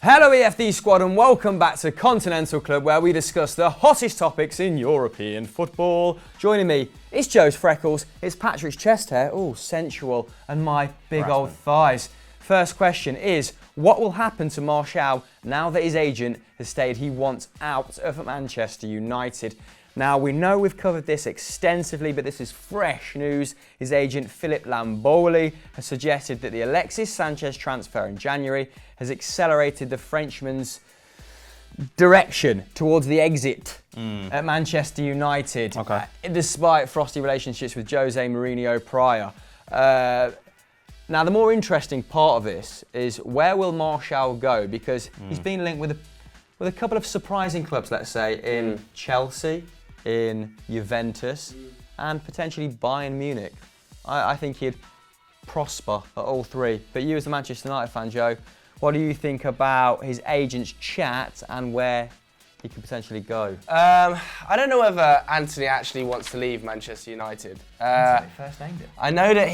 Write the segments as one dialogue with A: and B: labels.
A: Hello EFD squad and welcome back to Continental Club, where we discuss the hottest topics in European football. Joining me is Joe's freckles, it's Patrick's chest hair, sensual, and my big old thighs. First question is, what will happen to Martial now that his agent has stated he wants out of Manchester United? Now, we know we've covered this extensively, but this is fresh news. His agent, Philip Lamboli, has suggested that the Alexis Sanchez transfer in January has accelerated the Frenchman's direction towards the exit at Manchester United, despite frosty relationships with Jose Mourinho prior. Now, the more interesting part of this is, where will Martial go? Because he's been linked with a couple of surprising clubs, let's say, in Chelsea, in Juventus, and potentially Bayern Munich. I think he'd prosper at all three. But you, as the Manchester United fan, Joe, what do you think about his agent's chat and where he could potentially go?
B: I don't know whether Anthony actually wants to leave Manchester United.
A: Anthony first named it.
B: I know that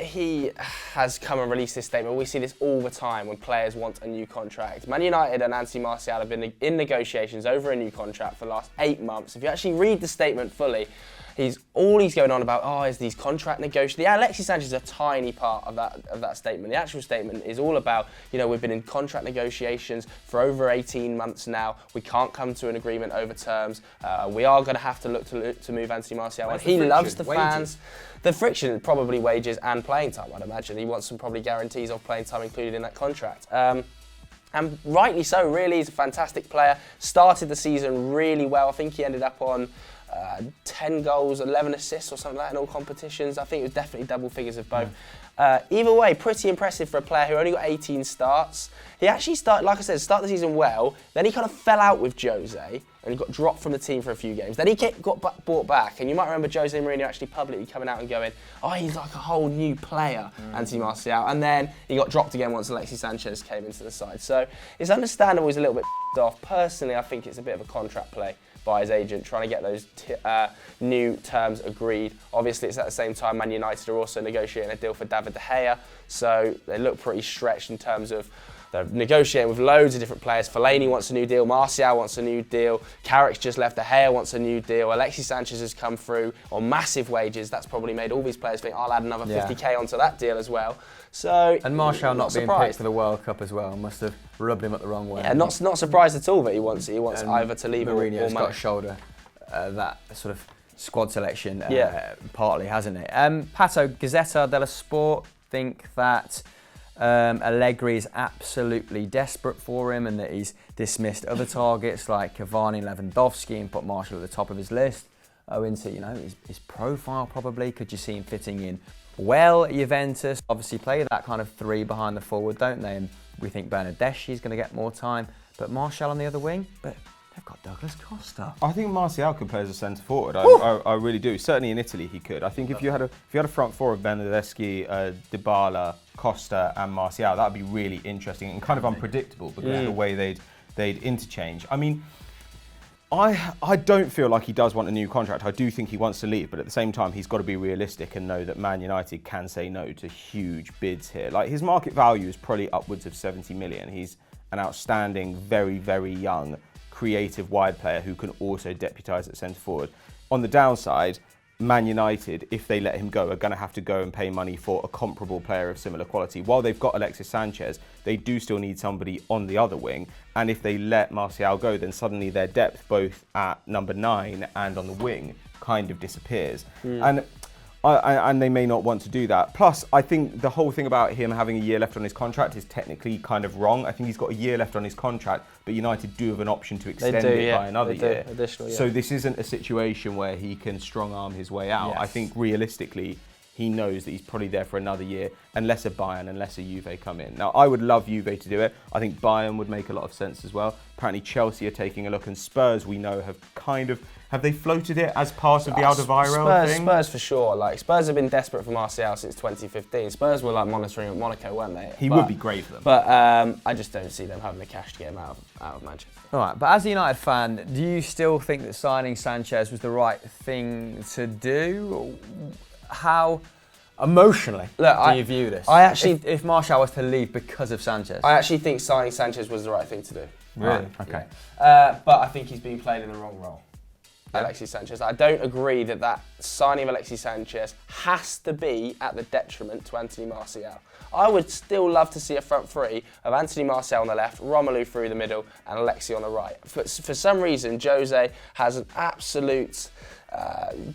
B: he has come and released this statement. We see this all the time when players want a new contract. Man United and Anthony Martial have been in negotiations over a new contract for the last 8 months. If you actually read the statement fully, he's going on about, is these contract negotiations. Yeah, Alexis Sanchez is a tiny part of that statement. The actual statement is all about, we've been in contract negotiations for over 18 months now. We can't come to an agreement over terms. We are going to have to look to move Anthony Martial. And he loves the fans. The friction, probably wages and playing time, I'd imagine. He wants some probably guarantees of playing time included in that contract. And rightly so, really. He's a fantastic player. Started the season really well. I think he ended up on 10 goals, 11 assists or something like that in all competitions. I think it was definitely double figures of both. Either way, pretty impressive for a player who only got 18 starts. He actually started the season well, then he kind of fell out with Jose and he got dropped from the team for a few games. Then he got brought back, and you might remember Jose Mourinho actually publicly coming out and going, he's like a whole new player, Anthony Martial. And then he got dropped again once Alexis Sanchez came into the side. So it's understandable he's a little bit off. Personally, I think it's a bit of a contract play by his agent, trying to get those new terms agreed. Obviously, it's at the same time Man United are also negotiating a deal for David De Gea, so they look pretty stretched in terms of they're negotiating with loads of different players. Fellaini wants a new deal, Martial wants a new deal, Carrick's just left, De Gea wants a new deal, Alexis Sanchez has come through on massive wages. That's probably made all these players think, I'll add another 50k onto that deal as well. So,
A: and Martial not being picked for the World Cup as well must have rubbed him up the wrong way.
B: Yeah, not surprised at all that he wants either to leave
A: Mourinho's got to shoulder that sort of squad selection partly, hasn't it? Pato, Gazzetta dello Sport think that Allegri is absolutely desperate for him and that he's dismissed other targets like Cavani, Lewandowski, and put Martial at the top of his list. Owing to, his profile probably. Could you see him fitting in well at Juventus? Obviously play that kind of three behind the forward, don't they? And we think Bernardeschi is going to get more time. But Martial on the other wing, but they've got Douglas Costa.
C: I think Martial could play as a centre forward. I really do. Certainly in Italy he could. I think if you had a front four of Bernardeschi, Dybala, Costa and Martial, that would be really interesting and kind of unpredictable because of the way they'd interchange. I mean, I don't feel like he does want a new contract. I do think he wants to leave, but at the same time, he's got to be realistic and know that Man United can say no to huge bids here. Like, his market value is probably upwards of 70 million. He's an outstanding, very, very young, creative wide player who can also deputise at centre forward. On the downside, Man United, if they let him go, are going to have to go and pay money for a comparable player of similar quality. While they've got Alexis Sanchez, they do still need somebody on the other wing. And if they let Martial go, then suddenly their depth, both at number 9 and on the wing, kind of disappears. And they may not want to do that. Plus, I think the whole thing about him having a year left on his contract is technically kind of wrong. I think he's got a year left on his contract, but United do have an option to extend it by another year. So this isn't a situation where he can strong-arm his way out. Yes. I think realistically, he knows that he's probably there for another year, unless a Bayern, unless a Juve come in. Now, I would love Juve to do it. I think Bayern would make a lot of sense as well. Apparently, Chelsea are taking a look, and Spurs, we know, have they floated it as part of the Alderweireld thing?
B: Spurs for sure. Like, Spurs have been desperate for Martial since 2015. Spurs were like monitoring at Monaco, weren't they?
C: He would be great for them.
B: But I just don't see them having the cash to get him out of Manchester.
A: All right, but as a United fan, do you still think that signing Sanchez was the right thing to do? How Emotionally,
B: Look,
A: do you view this?
B: I actually-
A: if Martial was to leave because of Sanchez.
B: I actually think signing Sanchez was the right thing to do.
A: Really? Okay.
B: But I think he's been played in the wrong role. Alexis Sanchez. I don't agree that signing of Alexis Sanchez has to be at the detriment to Anthony Martial. I would still love to see a front three of Anthony Martial on the left, Romelu through the middle, and Alexis on the right. For some reason, Jose has an absolute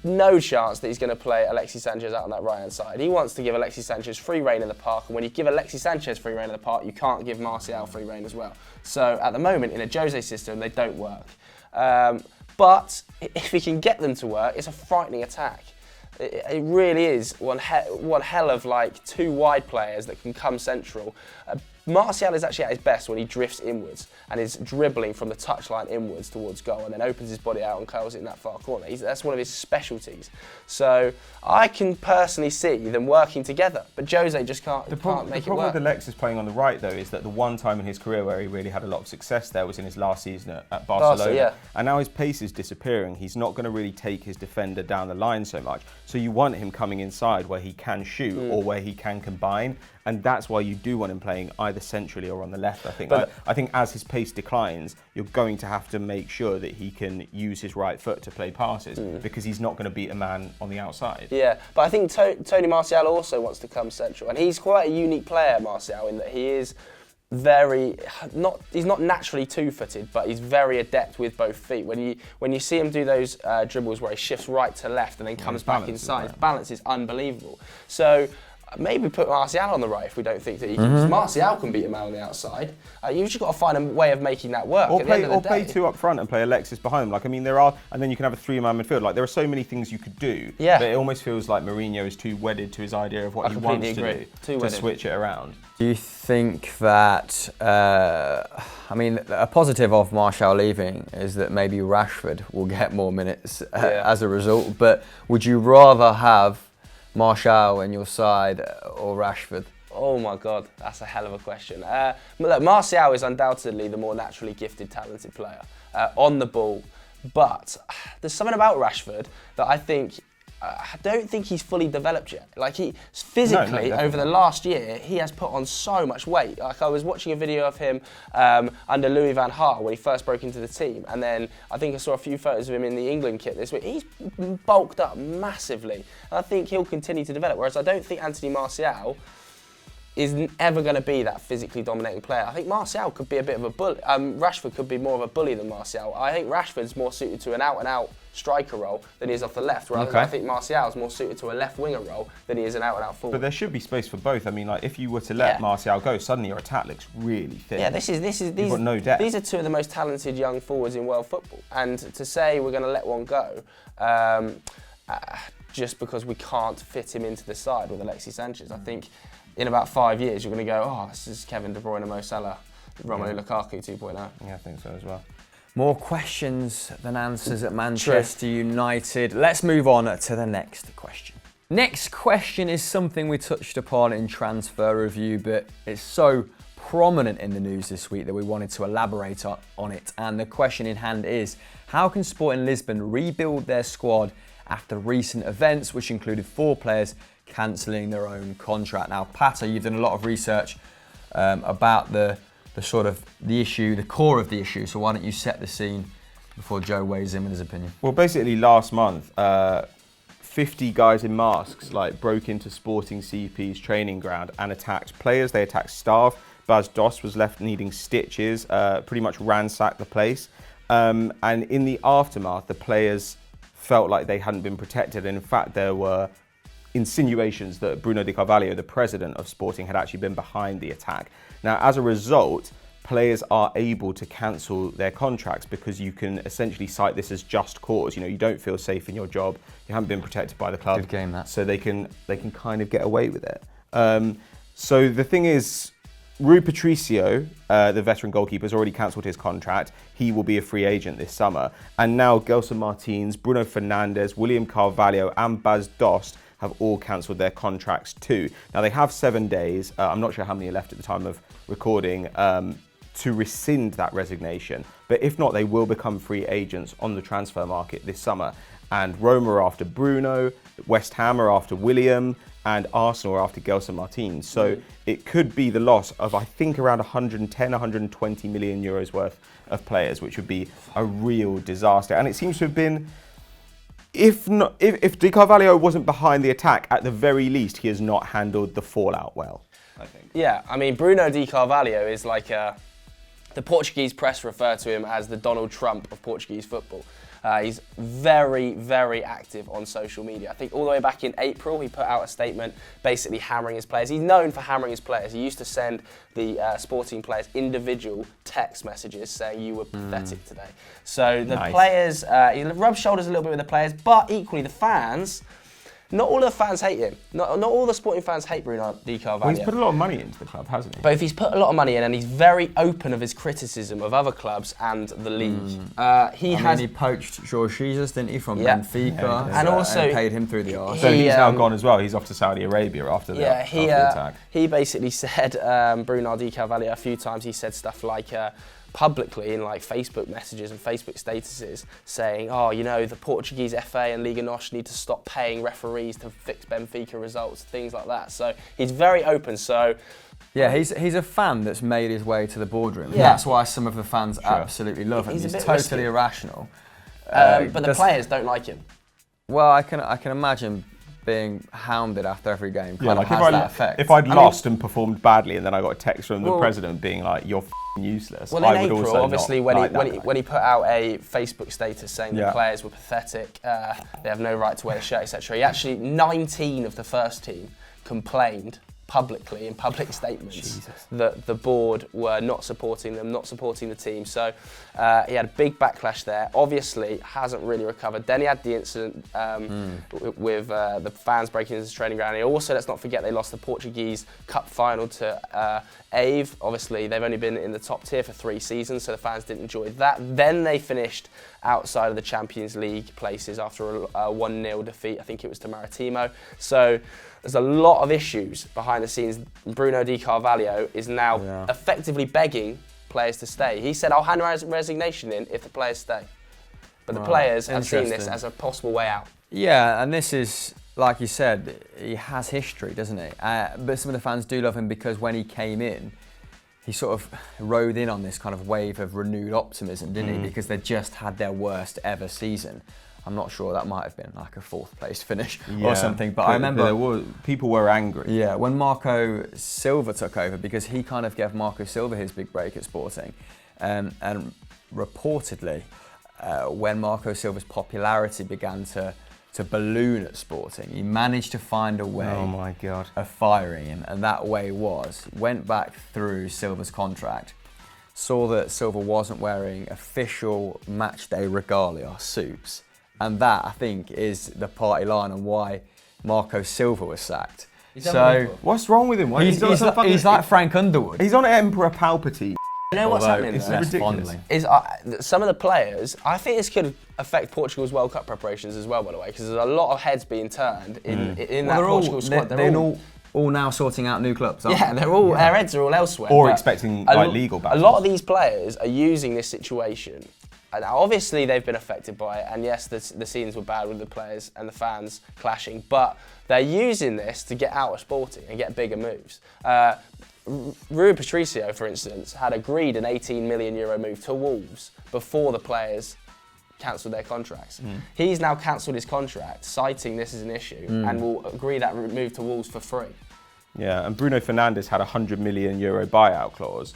B: no chance that he's going to play Alexis Sanchez out on that right-hand side. He wants to give Alexis Sanchez free reign in the park, and when you give Alexis Sanchez free reign in the park, you can't give Martial free reign as well. So at the moment, in a Jose system, they don't work. But if he can get them to work, it's a frightening attack. It really is one hell of like two wide players that can come central. Martial is actually at his best when he drifts inwards and is dribbling from the touchline inwards towards goal and then opens his body out and curls it in that far corner. That's one of his specialties. So I can personally see them working together, but Jose just can't make it work.
C: The problem with Alexis playing on the right, though, is that the one time in his career where he really had a lot of success there was in his last season at Barcelona.
B: Yeah.
C: And now his pace is disappearing. He's not going to really take his defender down the line so much. So you want him coming inside where he can shoot or where he can combine. And that's why you do want him playing either centrally or on the left, I think. I think as his pace declines, you're going to have to make sure that he can use his right foot to play passes because he's not going to beat a man on the outside.
B: Yeah, but I think Tony Martial also wants to come central. And he's quite a unique player, Martial, in that he is he's not naturally two-footed, but he's very adept with both feet. When you see him do those dribbles where he shifts right to left and then comes back inside, his balance is unbelievable. So maybe put Martial on the right if we don't think that he can. Martial can beat a man on the outside. You've just got to find a way of making that work.
C: Or play two up front and play Alexis behind. Like, I mean, and then you can have a three-man midfield. Like, there are so many things you could do. Yeah. But it almost feels like Mourinho is too wedded to his idea of what he wants to do to switch it around.
A: Do you think that, a positive of Martial leaving is that maybe Rashford will get more minutes as a result, but would you rather have Martial in your side or Rashford?
B: Oh my God, that's a hell of a question. Look, Martial is undoubtedly the more naturally gifted, talented player on the ball, but there's something about Rashford that I don't think he's fully developed yet. Like he physically, over the last year, he has put on so much weight. Like I was watching a video of him under Louis van Gaal when he first broke into the team, and then I think I saw a few photos of him in the England kit this week. He's bulked up massively, and I think he'll continue to develop. Whereas I don't think Anthony Martial is ever going to be that physically dominating player. I think Martial could be a bit of a bully. Rashford could be more of a bully than Martial. I think Rashford's more suited to an out-and-out striker role than he is off the left, whereas I think Martial's more suited to a left winger role than he is an out-and-out forward.
C: But there should be space for both. I mean, like if you were to let Martial go, suddenly your attack looks really thin.
B: Yeah, you've
C: got no depth.
B: These are two of the most talented young forwards in world football, and to say we're going to let one go just because we can't fit him into the side with Alexis Sanchez, I think in about 5 years you're going to go, oh, this is Kevin De Bruyne, Mo Salah, Romelu Lukaku 2.0.
C: Yeah, I think so as well.
A: More questions than answers at Manchester United. Let's move on to the next question. Next question is something we touched upon in Transfer Review, but it's so prominent in the news this week that we wanted to elaborate on it. And the question in hand is, how can Sporting Lisbon rebuild their squad after recent events, which included 4 players cancelling their own contract? Now, Patter, you've done a lot of research about the issue, the core of the issue. So why don't you set the scene before Joe weighs in with his opinion?
C: Well, basically last month, 50 guys in masks broke into Sporting CP's training ground and attacked players. They attacked staff. Bas Dost was left needing stitches, pretty much ransacked the place. And in the aftermath, the players felt like they hadn't been protected. And in fact, there were insinuations that Bruno Di Carvalho, the president of Sporting, had actually been behind the attack. Now, as a result, players are able to cancel their contracts because you can essentially cite this as just cause. You know, you don't feel safe in your job, you haven't been protected by the club.
A: Good game, that.
C: So they can kind of get away with it. So the thing is, Rui Patricio, the veteran goalkeeper, has already cancelled his contract. He will be a free agent this summer. And now Gelson Martins, Bruno Fernandes, William Carvalho and Bas Dost have all cancelled their contracts too. Now they have 7 days, I'm not sure how many are left at the time of recording, to rescind that resignation. But if not, they will become free agents on the transfer market this summer. And Roma are after Bruno, West Ham are after William, and Arsenal are after Gelson Martins. So it could be the loss of, I think, around 110, 120 million euros worth of players, which would be a real disaster. And it seems to have been, if Di Carvalho wasn't behind the attack, at the very least, he has not handled the fallout well, I think.
B: Yeah, I mean, Bruno Di Carvalho is like the Portuguese press refer to him as the Donald Trump of Portuguese football. He's very, very active on social media. I think all the way back in April, he put out a statement basically hammering his players. He's known for hammering his players. He used to send the Sporting players individual text messages saying you were pathetic today. So the players, he rubs shoulders a little bit with the players, but equally the fans, not all of the fans hate him. Not all the Sporting fans hate Bruno Di Carvalho.
C: Well, he's put a lot of money into the club, hasn't he?
B: But if he's put a lot of money in and he's very open of his criticism of other clubs and the league.
A: He poached Jorge Jesus, didn't he, from Benfica,
B: and also
A: paid him through the arse.
C: So he's now gone as well. He's off to Saudi Arabia after the attack.
B: He basically said, Bruno Di Carvalho, a few times he said stuff like, publicly in like Facebook messages and Facebook statuses saying, oh, you know, the Portuguese FA and Liga NOS need to stop paying referees to fix Benfica results, things like that. So he's very open. So
A: yeah, he's a fan that's made his way to the boardroom.
B: Yeah.
A: That's why some of the fans absolutely love him. He's totally
B: risky.
A: Irrational.
B: But the players don't like him.
A: Well, I can imagine being hounded after every game kind of has that effect.
C: If I'd lost and performed badly and then I got a text from the president being like, you're useless,
B: well,
C: I
B: in
C: would
B: April,
C: also
B: obviously, when he put out a Facebook status saying the players were pathetic, they have no right to wear the shirt, etc. He actually, 19 of the first team complained publicly in public statements that the board were not supporting them, not supporting the team. So he had a big backlash there. Obviously, hasn't really recovered. Then he had the incident with the fans breaking into the training ground. And also, let's not forget, they lost the Portuguese Cup final to Ave. Obviously, they've only been in the top tier for 3 seasons, so the fans didn't enjoy that. Then they finished outside of the Champions League places after a 1-0 defeat. I think it was to Maritimo. So there's a lot of issues behind the scenes. Bruno Di Carvalho is now effectively begging players to stay. He said, I'll hand my resignation in if the players stay. But the players have seen this as a possible way out.
A: Yeah, and this is, like you said, he has history, doesn't he? But some of the fans do love him because when he came in, he sort of rode in on this kind of wave of renewed optimism, didn't he? Because they just had their worst ever season. I'm not sure, that might have been like a 4th place finich or something, but I remember
C: people were angry.
A: Yeah, when Marco Silva took over, because he kind of gave Marco Silva his big break at Sporting, and reportedly, when Marco Silva's popularity began to balloon at Sporting, he managed to find a way of firing him, and that way went back through Silva's contract, saw that Silva wasn't wearing official matchday regalia suits, and that, I think, is the party line on why Marco Silva was sacked. So
C: what's wrong with him?
A: He's like Frank Underwood.
C: He's on Emperor Palpatine.
B: You know what's happening
C: it's
B: there?
C: ridiculous.
B: Is some of the players, I think this could affect Portugal's World Cup preparations as well, by the way, because there's a lot of heads being turned in that Portugal squad.
A: They're all now sorting out new clubs, aren't they?
B: Their heads are all elsewhere.
C: Or expecting legal battles.
B: A lot of these players are using this situation. And obviously they've been affected by it, and yes, the scenes were bad with the players and the fans clashing, but they're using this to get out of Sporting and get bigger moves. Rui Patricio, for instance, had agreed an €18 million move to Wolves before the players cancelled their contracts. He's now cancelled his contract, citing this as an issue, and will agree that move to Wolves for free.
C: Yeah, and Bruno Fernandes had a €100 million buyout clause.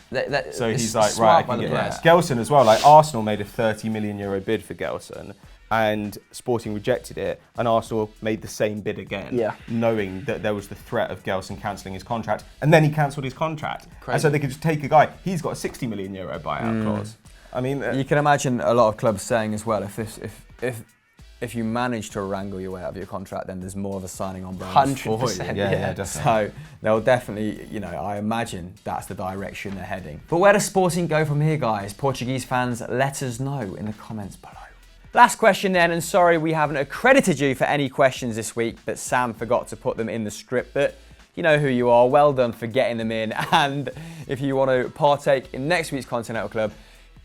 C: So he's like, right, I can get this. Gelson as well, like Arsenal made a €30 million bid for Gelson, and Sporting rejected it, and Arsenal made the same bid again, knowing that there was the threat of Gelson cancelling his contract, and then he cancelled his contract.
B: Crazy.
C: And so they could just take a guy, he's got a €60 million buyout clause. I mean,
A: you can imagine a lot of clubs saying as well, if you manage to wrangle your way out of your contract, then there's more of a signing on bonus for you.
B: 100%.
C: Yeah, definitely.
A: So they'll definitely, I imagine that's the direction they're heading. But where does Sporting go from here, guys? Portuguese fans, let us know in the comments below. Last question then, and sorry we haven't accredited you for any questions this week, but Sam forgot to put them in the script, but you know who you are. Well done for getting them in. And if you want to partake in next week's Continental Club,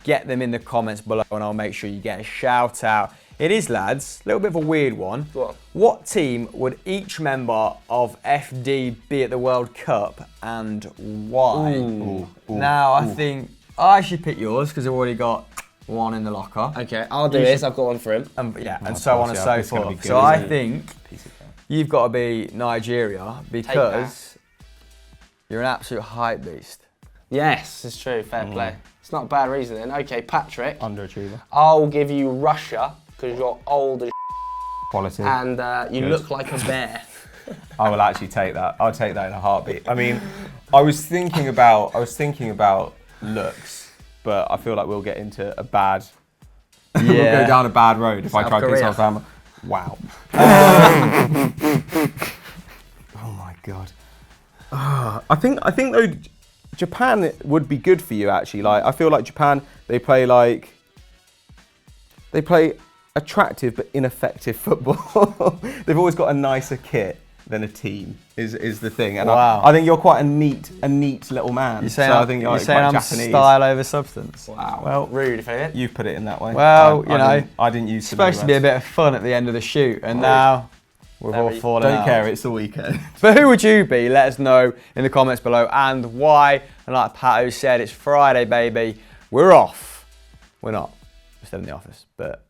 A: get them in the comments below and I'll make sure you get a shout out It is, lads. A little bit of a weird one.
B: Go on.
A: What team would each member of FD be at the World Cup and why? Now, I think I should pick yours because I've already got one in the locker.
B: Okay, I'll do this. I've got one for him.
A: And so on and so forth. So I think you've got to be Nigeria because you're an absolute hype beast.
B: Yes, it's true. Fair play. It's not a bad reasoning. Okay, Patrick.
C: Underachiever.
B: I'll give you Russia because you're old as
C: Quality.
B: and you look like a bear.
C: I will actually take that. I'll take that in a heartbeat. I mean, I was thinking about looks, but I feel like we'll get into a bad. We'll go down a bad road if I try to pick South Africa. Wow. Oh my god. I think though, Japan would be good for you actually. Like I feel like Japan, they play attractive but ineffective football. They've always got a nicer kit than a team is the thing. And I think you're quite a neat little man.
A: You're saying,
C: so I think you're
A: saying I'm
C: Japanese.
A: style over substance.
B: Wow.
A: Well,
B: Rude, if anything.
C: You've put it in that way.
A: Well,
C: I didn't use.
A: It's supposed to be a bit of fun at the end of the shoot, and now we've all fallen out.
C: Don't care. It's the weekend.
A: But who would you be? Let us know in the comments below and why. And like Pato said, it's Friday, baby. We're off. We're not. We're still in the office, but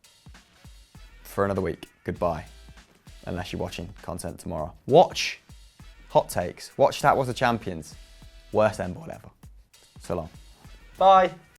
A: for another week. Goodbye. Unless you're watching content tomorrow. Watch Hot Takes. Watch That Was the Champions. Worst end board ever. So long.
B: Bye.